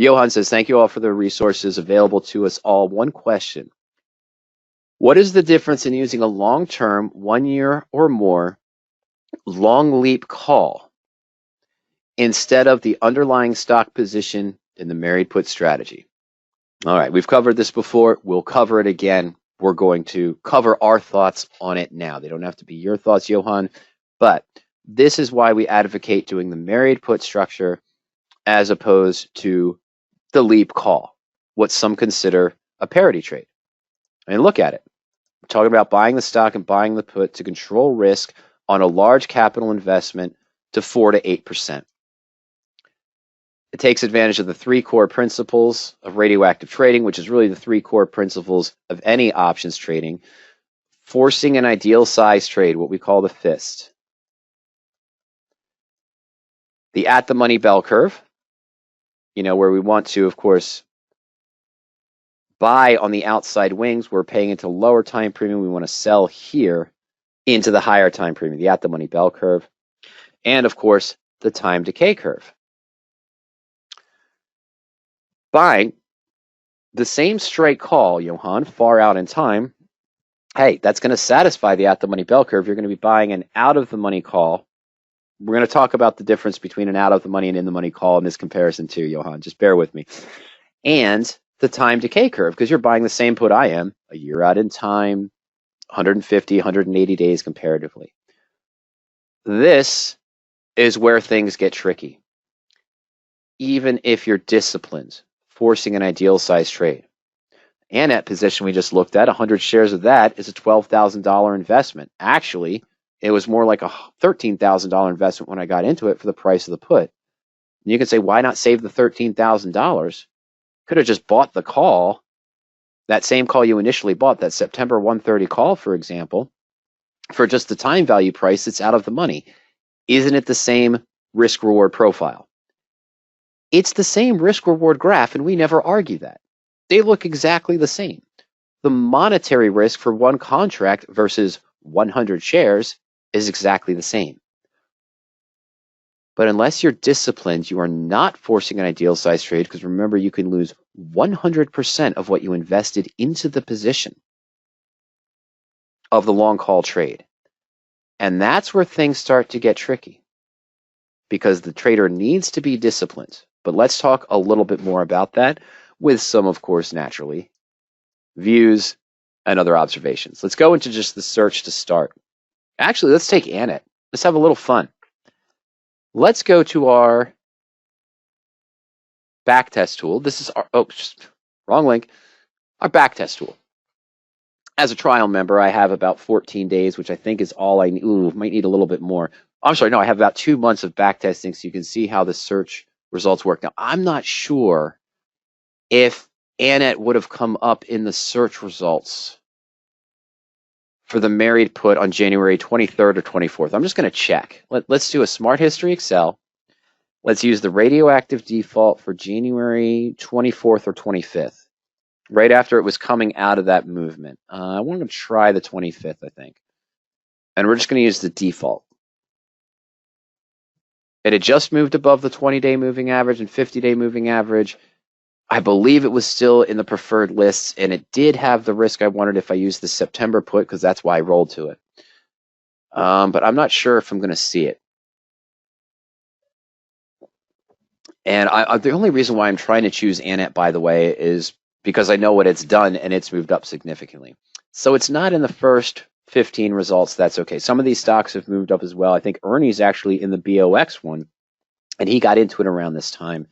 Johann says, thank you all for the resources available to us all. One question. What is the difference in using a long-term, 1 year or more, long leap call instead of the underlying stock position in the married put strategy? All right, we've covered this before. We'll cover it again. We're going to cover our thoughts on it now. They don't have to be your thoughts, Johann, but this is why we advocate doing the married put structure as opposed to the leap call, what some consider a parity trade. I mean, look at it. We're talking about buying the stock and buying the put to control risk on a large capital investment to 4 to 8%. It takes advantage of the 3 core principles of radioactive trading, which is really the 3 core principles of any options trading. Forcing an ideal size trade, what we call the fist. The at the money bell curve, where we want to, of course, buy on the outside wings. We're paying into lower time premium. We want to sell here into the higher time premium, the at the money bell curve. And, of course, the time decay curve. Buying the same straight call, Johann, far out in time, hey, that's going to satisfy the at the money bell curve. You're going to be buying an out of the money call. We're going to talk about the difference between an out of the money and in the money call in this comparison too, Johann. Just bear with me. And the time decay curve, because you're buying the same put I am, a year out in time, 150, 180 days comparatively. This is where things get tricky. Even if you're disciplined, forcing an ideal size trade. And that position we just looked at, 100 shares of that is a $12,000 investment. Actually, it was more like a $13,000 investment when I got into it for the price of the put. And you can say, why not save the $13,000? Could have just bought the call, that same call you initially bought, that September 130 call, for example, for just the time value price that's out of the money. Isn't it the same risk-reward profile? It's the same risk-reward graph, and we never argue that. They look exactly the same. The monetary risk for one contract versus 100 shares is exactly the same. But unless you're disciplined, you are not forcing an ideal size trade, because remember, you can lose 100% of what you invested into the position of the long call trade. And that's where things start to get tricky, because the trader needs to be disciplined. But let's talk a little bit more about that with some, of course, naturally, views and other observations. Let's go into just the search to start. Actually, let's take Annette. Let's have a little fun. Let's go to our backtest tool. This is our, wrong link, our backtest tool. As a trial member, I have about 14 days, which I think is all I need. Ooh, might need a little bit more. I'm sorry, no, I have about 2 months of backtesting, so you can see how the search results work. Now, I'm not sure if Annette would have come up in the search results for the married put on January 23rd or 24th. I'm just going to check. Let's do a Smart History Excel. Let's use the radioactive default for January 24th or 25th, right after it was coming out of that movement. I want to try the 25th, I think. And we're just going to use the default. It had just moved above the 20-day moving average and 50-day moving average. I believe it was still in the preferred lists, and it did have the risk I wanted if I used the September put, because that's why I rolled to it. But I'm not sure if I'm going to see it. And the only reason why I'm trying to choose Annette, by the way, is because I know what it's done, and it's moved up significantly. So it's not in the first 15 results. That's okay. Some of these stocks have moved up as well. I think Ernie's actually in the BOX one, and he got into it around this time.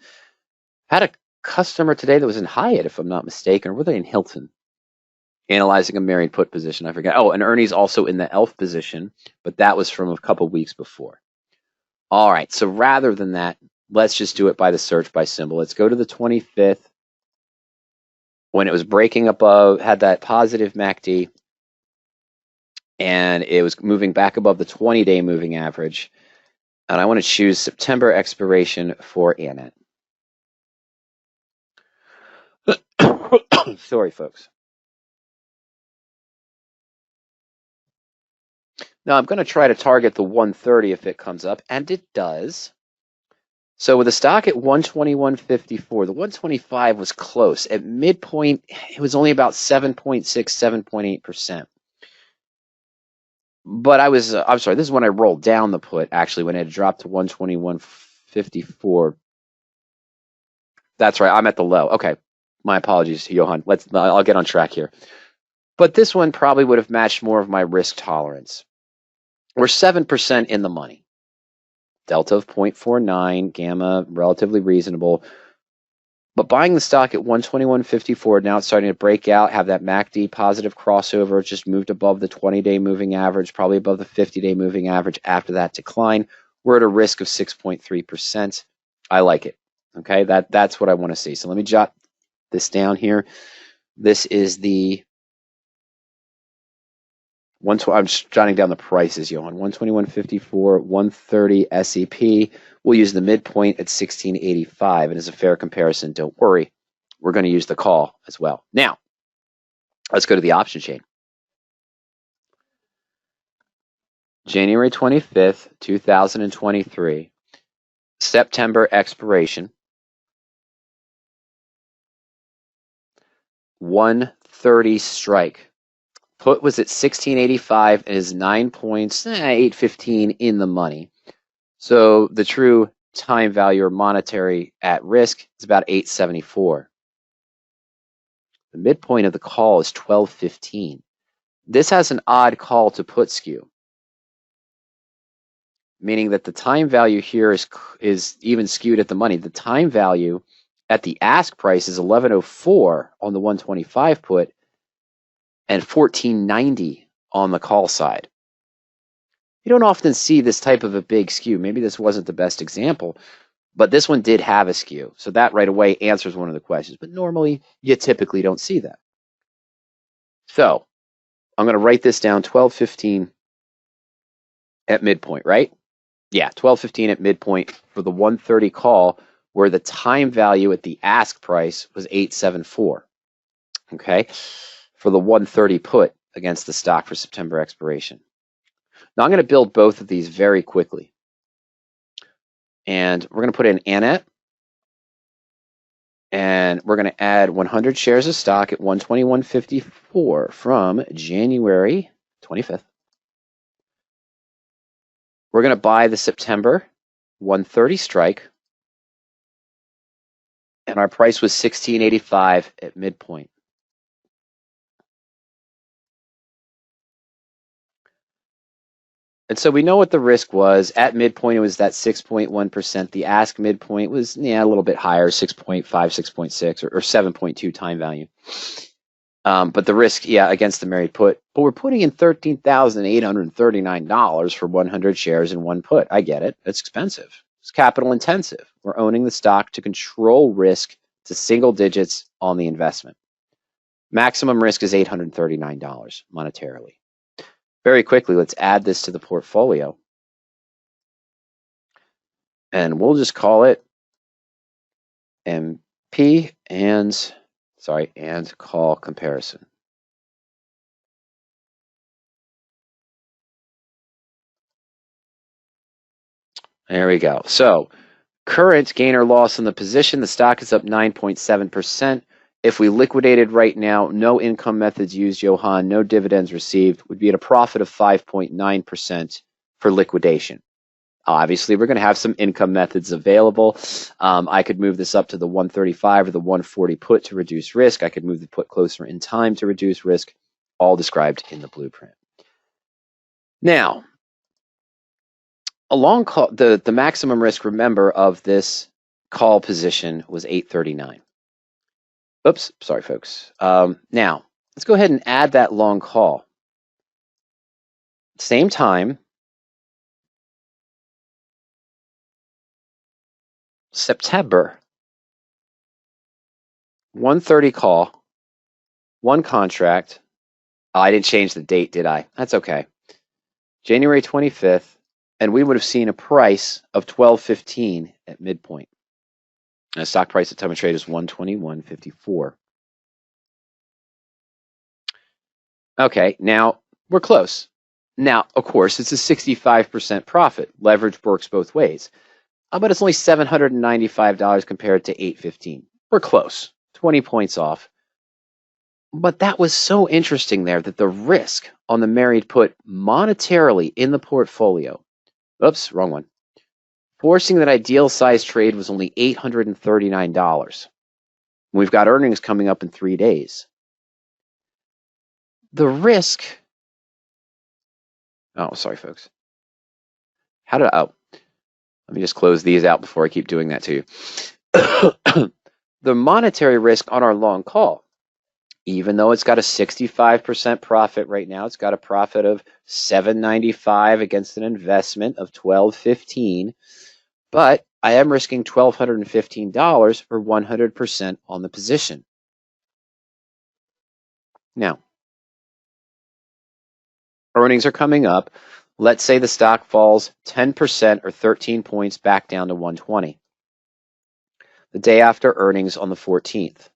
Had a customer today that was in Hyatt, if I'm not mistaken, or were they in Hilton? Analyzing a married put position, I forget. Oh, and Ernie's also in the ELF position, but that was from a couple weeks before. All right, so rather than that, let's just do it by the search by symbol. Let's go to the 25th, when it was breaking above, had that positive MACD, and it was moving back above the 20-day moving average. And I want to choose September expiration for Annette. Sorry, folks. Now I'm going to try to target the 130 if it comes up, and it does. So with the stock at 121.54, the 125 was close. At midpoint, it was only about 7.6, 7.8%. But I'm sorry, this is when I rolled down the put, actually, when it had dropped to 121.54. That's right, I'm at the low. Okay, my apologies, Johann. I'll get on track here. But this one probably would have matched more of my risk tolerance. We're 7% in the money. Delta of 0.49, gamma, relatively reasonable. But buying the stock at 121.54, now it's starting to break out, have that MACD positive crossover, just moved above the 20-day moving average, probably above the 50-day moving average after that decline. We're at a risk of 6.3%. I like it. Okay, that's what I want to see. So let me jot this down here. This is the I'm just jotting down the prices, Johann. 121.54, 130 SEP. We'll use the midpoint at 1685. And as a fair comparison, don't worry, we're going to use the call as well. Now, let's go to the option chain. January 25th, 2023, September expiration, 130 strike. Put was at 1685 and is 9 points, 815 in the money. So the true time value or monetary at risk is about 874. The midpoint of the call is 1215. This has an odd call to put skew, meaning that the time value here is even skewed at the money. The time value at the ask price is 1104 on the 125 put and 1490 on the call side. You don't often see this type of a big skew. Maybe this wasn't the best example, but this one did have a skew. So that right away answers one of the questions. But normally, you typically don't see that. So I'm going to write this down, 1215 at midpoint, right? Yeah, 1215 at midpoint for the 130 call, where the time value at the ask price was 874. Okay, for the 130 put against the stock for September expiration. Now I'm going to build both of these very quickly. And we're going to put in ANET. And we're going to add 100 shares of stock at 121.54 from January 25th. We're going to buy the September 130 strike. And our price was 1685 at midpoint. And so we know what the risk was. At midpoint, it was that 6.1%. The ask midpoint was a little bit higher, 6.5, 6.6, or 7.2 time value. But the risk, against the married put. But we're putting in $13,839 for 100 shares in one put. I get it. It's expensive. It's capital intensive. We're owning the stock to control risk to single digits on the investment. Maximum risk is $839 monetarily. Very quickly, let's add this to the portfolio. And we'll just call it MP and call comparison. There we go. So current gain or loss on the position, the stock is up 9.7%. If we liquidated right now, no income methods used, Johann, no dividends received, would be at a profit of 5.9% for liquidation. Obviously, we're going to have some income methods available. I could move this up to the 135 or the 140 put to reduce risk. I could move the put closer in time to reduce risk, all described in the blueprint. Now, a long call, the maximum risk, remember, of this call position was 839. Oops, sorry, folks. Now, let's go ahead and add that long call. Same time, September, 130 call, one contract. Oh, I didn't change the date, did I? That's okay. January 25th, and we would have seen a price of $12.15 at midpoint. And the stock price at time of trade is 121.54. Okay, now we're close. Now, of course, it's a 65% profit. Leverage works both ways. but it's only $795 compared to $815. We're close, 20 points off. But that was so interesting there that the risk on the married put monetarily in the portfolio, oops, wrong one, forcing that ideal size trade was only $839. We've got earnings coming up in 3 days. The risk, oh, sorry, folks. Let me just close these out before I keep doing that to you. The monetary risk on our long call, even though it's got a 65% profit right now, it's got a profit of $795 against an investment of $1215, but I am risking $1,215 for 100% on the position. Now, earnings are coming up. Let's say the stock falls 10% or 13 points back down to 120. The day after earnings on the 14th.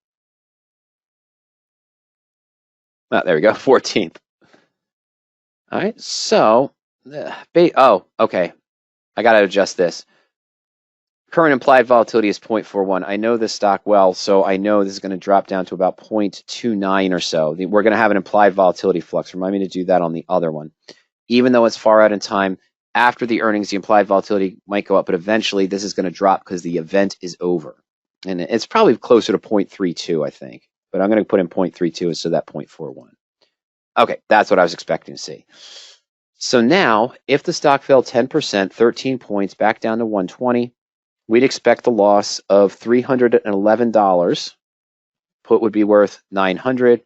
Oh, there we go, 14th. All right, so, okay. I got to adjust this. Current implied volatility is 0.41. I know this stock well, so I know this is going to drop down to about 0.29 or so. We're going to have an implied volatility flux. Remind me to do that on the other one. Even though it's far out in time, after the earnings, the implied volatility might go up, but eventually this is going to drop because the event is over. And it's probably closer to 0.32, I think. But I'm going to put in 0.32 instead of that 0.41. Okay, that's what I was expecting to see. So now, if the stock fell 10%, 13 points, back down to 120, we'd expect the loss of $311. Put would be worth $900.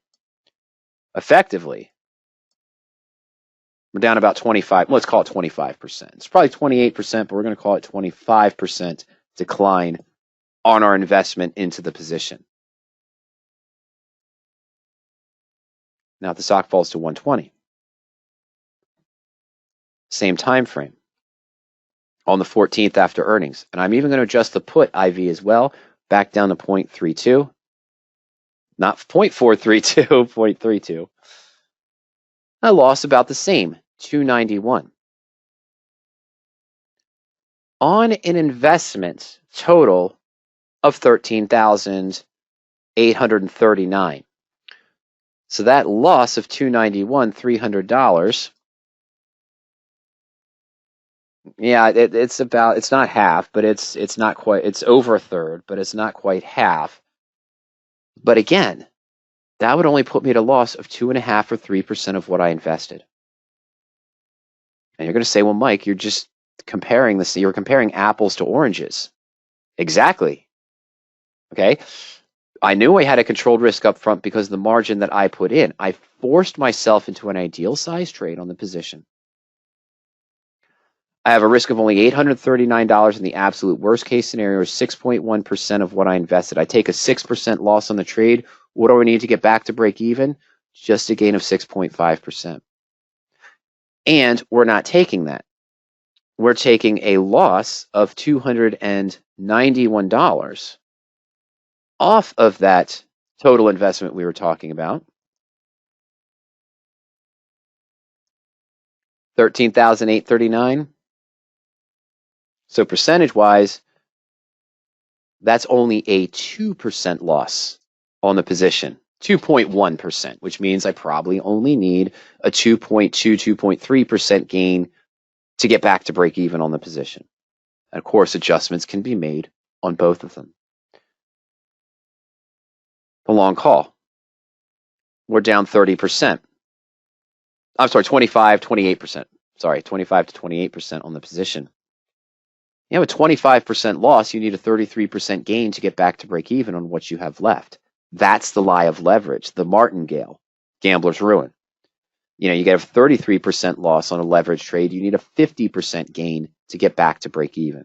Effectively, we're down about 25. Let's call it 25%. It's probably 28%, but we're going to call it 25% decline on our investment into the position. Now, if the stock falls to 120, same time frame, on the 14th after earnings. And I'm even going to adjust the put IV as well, back down to 0.32. Not 0.432, 0.32. I lost about the same, $291. On an investment total of $13,839. So that loss of $291, $300. Yeah, it's not half, but it's not quite, it's over a third, but it's not quite half. But again, that would only put me at a loss of 2.5% or 3% of what I invested. And you're going to say, well, Mike, you're just comparing this, you're comparing apples to oranges. Exactly. Okay. I knew I had a controlled risk up front because of the margin that I put in. I forced myself into an ideal size trade on the position. I have a risk of only $839 in the absolute worst case scenario, or 6.1% of what I invested. I take a 6% loss on the trade. What do I need to get back to break even? Just a gain of 6.5%. And we're not taking that. We're taking a loss of $291 off of that total investment we were talking about. $13,839. So percentage-wise, that's only a 2% loss on the position, 2.1%, which means I probably only need a 2.2, 2.3% gain to get back to break even on the position. And of course, adjustments can be made on both of them. The long call, we're down 30%. I'm sorry, 28%. Sorry, 25 to 28% on the position. You have a 25% loss, you need a 33% gain to get back to break even on what you have left. That's the lie of leverage, the martingale, gambler's ruin. You get a 33% loss on a leverage trade, you need a 50% gain to get back to break even.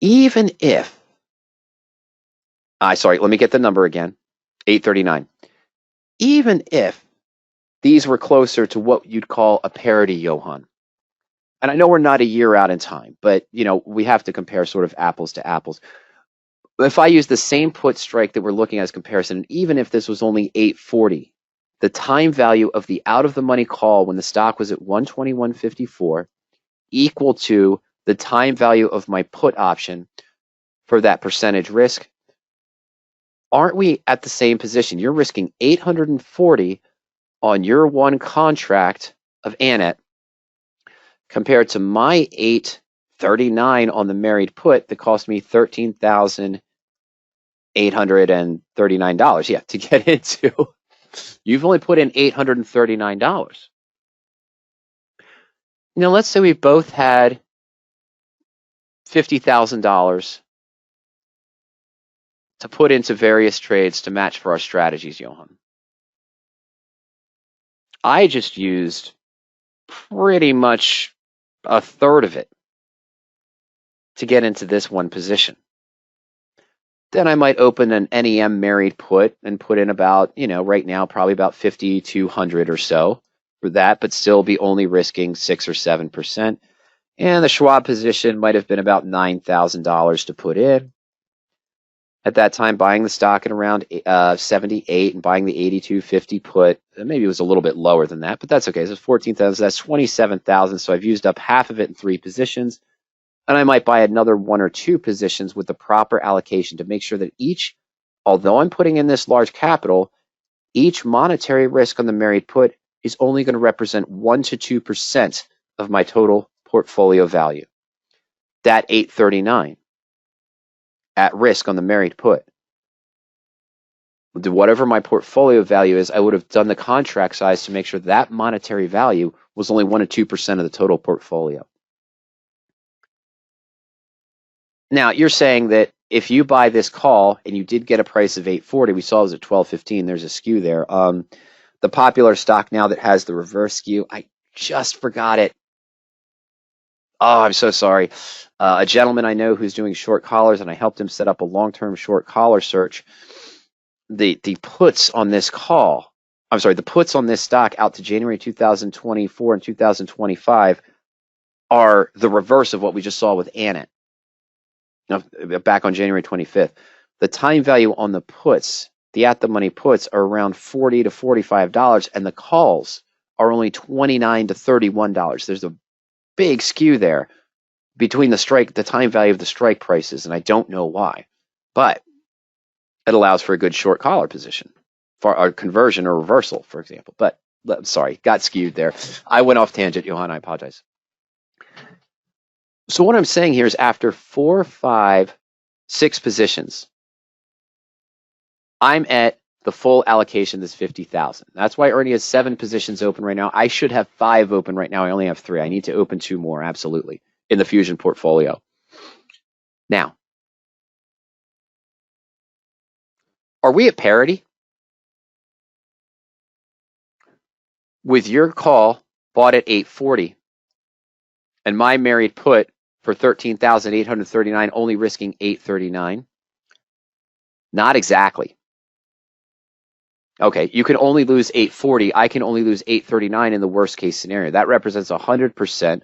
Even if, let me get the number again, 839. Even if these were closer to what you'd call a parity, Johann. And I know we're not a year out in time, but we have to compare sort of apples to apples. If I use the same put strike that we're looking at as comparison, and even if this was only 840, the time value of the out of the money call when the stock was at 121.54 equal to the time value of my put option for that percentage risk, aren't we at the same position? You're risking 840 on your one contract of Annette compared to my 839 on the married put that cost me $13,839. Yeah, to get into. You've only put in $839. Now, let's say we both had $50,000 to put into various trades to match for our strategies, Johann. I just used pretty much a third of it to get into this one position. Then I might open an NEM married put and put in about, right now, probably about 5,200 or so for that, but still be only risking 6 or 7%. And the Schwab position might have been about $9,000 to put in. At that time, buying the stock at around 78 and buying the 82.50 put, maybe it was a little bit lower than that, but that's okay. So 14,000, that's 27,000. So I've used up half of it in 3 positions. And I might buy another 1 or 2 positions with the proper allocation to make sure that each, although I'm putting in this large capital, each monetary risk on the married put is only going to represent 1 to 2% of my total portfolio value. That 839 at risk on the married put. Whatever my portfolio value is, I would have done the contract size to make sure that monetary value was only 1 to 2% of the total portfolio. Now, you're saying that if you buy this call and you did get a price of 840, we saw it was at 1215, there's a skew there. The popular stock now that has the reverse skew, I just forgot it. Oh, I'm so sorry. A gentleman I know who's doing short collars, and I helped him set up a long-term short collar search. The puts on this call, the puts on this stock out to January 2024 and 2025 are the reverse of what we just saw with Annette. Back on January 25th. The time value on the puts, the at-the-money puts, are around $40 to $45, and the calls are only $29 to $31. There's a big skew there between the time value of the strike prices, and I don't know why. But it allows for a good short collar position for a conversion or reversal, for example. But sorry, got skewed there. I went off tangent, Johann. I apologize. So what I'm saying here is after 4, 5, 6 positions, I'm at the full allocation, this 50,000. That's why Ernie has 7 positions open right now. I should have 5 open right now. I only have 3. I need to open 2 more, absolutely, in the Fusion portfolio. Now, are we at parity? With your call bought at 840 and my married put for 13,839, only risking 839? Not exactly. Okay, you can only lose 840. I can only lose 839 in the worst case scenario. That represents 100%.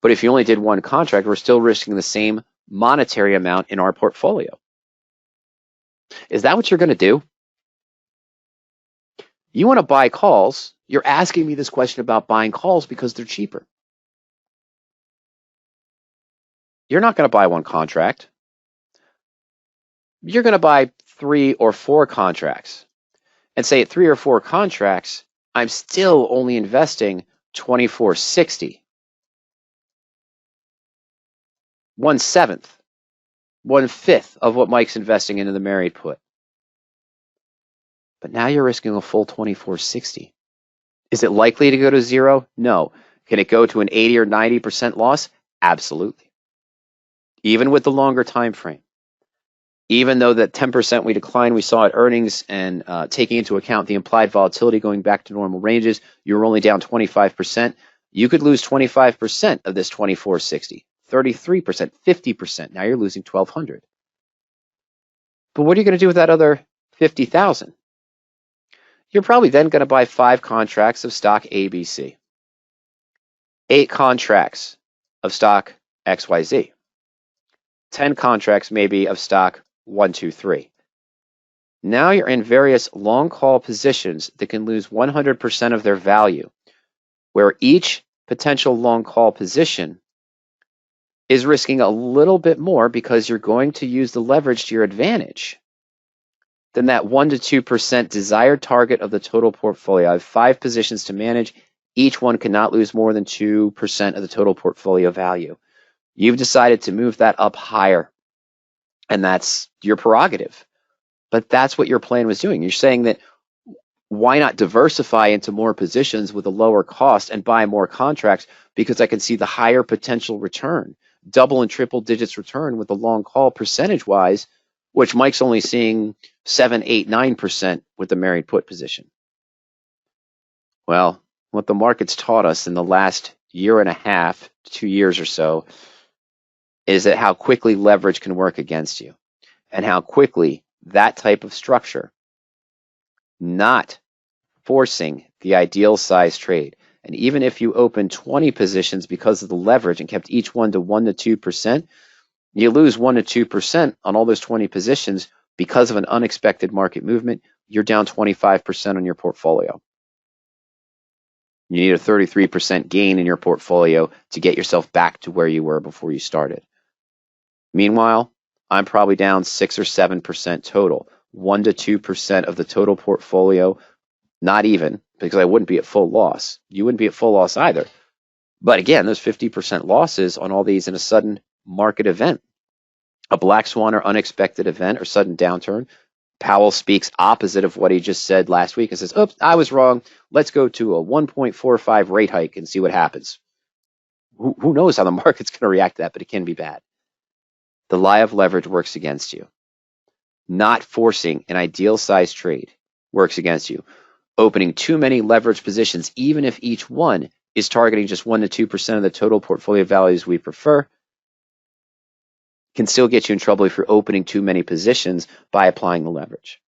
But if you only did one contract, we're still risking the same monetary amount in our portfolio. Is that what you're going to do? You want to buy calls. You're asking me this question about buying calls because they're cheaper. You're not going to buy one contract. You're going to buy 3 or 4 contracts. And say at 3 or 4 contracts, I'm still only investing $24.60. 1/7, 1/5 of what Mike's investing into the married put. But now you're risking a full $24.60. Is it likely to go to 0? No. Can it go to an 80 or 90% loss? Absolutely. Even with the longer time frame. Even though that 10% we declined, we saw at earnings, and taking into account the implied volatility going back to normal ranges, you're only down 25%. You could lose 25% of this $24.60, 33%, 50%. Now you're losing $1,200. But what are you going to do with that other $50,000? You're probably then going to buy 5 contracts of stock ABC, 8 contracts of stock XYZ, 10 contracts maybe of stock 1, 2, 3. Now you're in various long call positions that can lose 100% of their value, where each potential long call position is risking a little bit more because you're going to use the leverage to your advantage than that 1 to 2% desired target of the total portfolio. I have 5 positions to manage. Each one cannot lose more than 2% of the total portfolio value. You've decided to move that up higher, and that's your prerogative. But that's what your plan was doing. You're saying that why not diversify into more positions with a lower cost and buy more contracts because I can see the higher potential return, double and triple digits return with the long call percentage-wise, which Mike's only seeing 7, 8, 9% with the married put position. Well, what the market's taught us in the last year and a half, 2 years or so, is that how quickly leverage can work against you and how quickly that type of structure, not forcing the ideal size trade. And even if you open 20 positions because of the leverage and kept each one to 1 to 2%, you lose 1 to 2% on all those 20 positions because of an unexpected market movement. You're down 25% on your portfolio. You need a 33% gain in your portfolio to get yourself back to where you were before you started. Meanwhile, I'm probably down 6 or 7% total, 1 to 2% of the total portfolio, not even, because I wouldn't be at full loss. You wouldn't be at full loss either. But again, those 50% losses on all these in a sudden market event, a black swan or unexpected event or sudden downturn. Powell speaks opposite of what he just said last week and says, oops, I was wrong. Let's go to a 1.45 rate hike and see what happens. Who knows how the market's going to react to that, but it can be bad. The lie of leverage works against you. Not forcing an ideal size trade works against you. Opening too many leverage positions, even if each one is targeting just 1 to 2% of the total portfolio values we prefer, can still get you in trouble if you're opening too many positions by applying the leverage.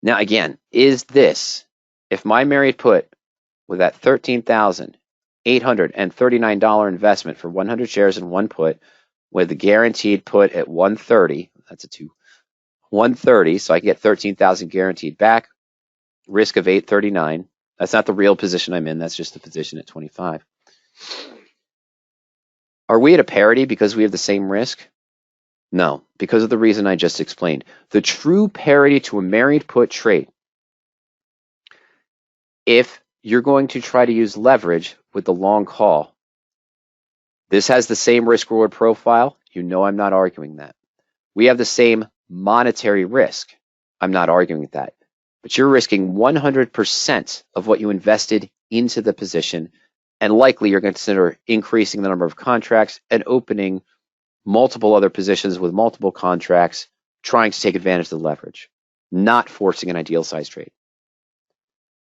Now, again, is this, if my married put with that $13,839 investment for 100 shares in one put, with the guaranteed put at 130, that's a 2, 130, so I can get 13,000 guaranteed back, risk of 839. That's not the real position I'm in, that's just the position at 25. Are we at a parity because we have the same risk? No, because of the reason I just explained. The true parity to a married put trade, if you're going to try to use leverage with the long call, this has the same risk reward profile. You know I'm not arguing that. We have the same monetary risk. I'm not arguing that. But you're risking 100% of what you invested into the position, and likely you're going to consider increasing the number of contracts and opening multiple other positions with multiple contracts, trying to take advantage of the leverage, not forcing an ideal size trade.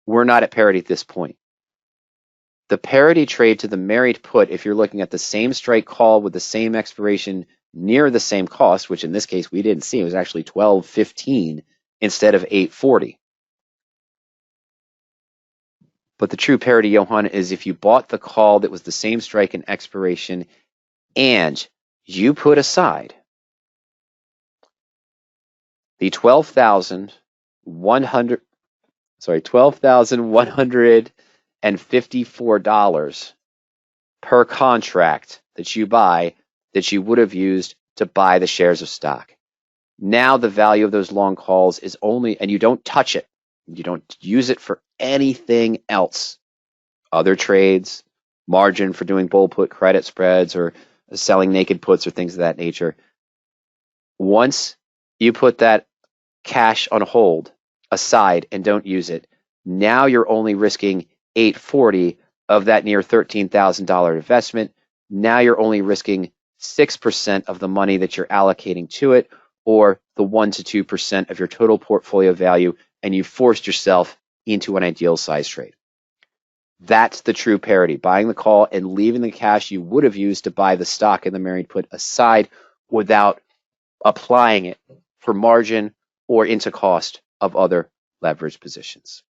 We're not at parity at this point. The parity trade to the married put, if you're looking at the same strike call with the same expiration near the same cost, which in this case we didn't see, it was actually $12.15 instead of $8.40. But the true parity, Johann, is if you bought the call that was the same strike and expiration and you put aside the $12,154 per contract that you buy that you would have used to buy the shares of stock. Now the value of those long calls is only, and you don't touch it. You don't use it for anything else. Other trades, margin for doing bull put credit spreads or selling naked puts or things of that nature. Once you put that cash on hold aside and don't use it, now you're only risking $840 of that near $13,000 investment. Now you're only risking 6% of the money that you're allocating to it, or the 1 to 2% of your total portfolio value, and you forced yourself into an ideal size trade. That's the true parity, buying the call and leaving the cash you would have used to buy the stock in the married put aside without applying it for margin or into cost of other leverage positions.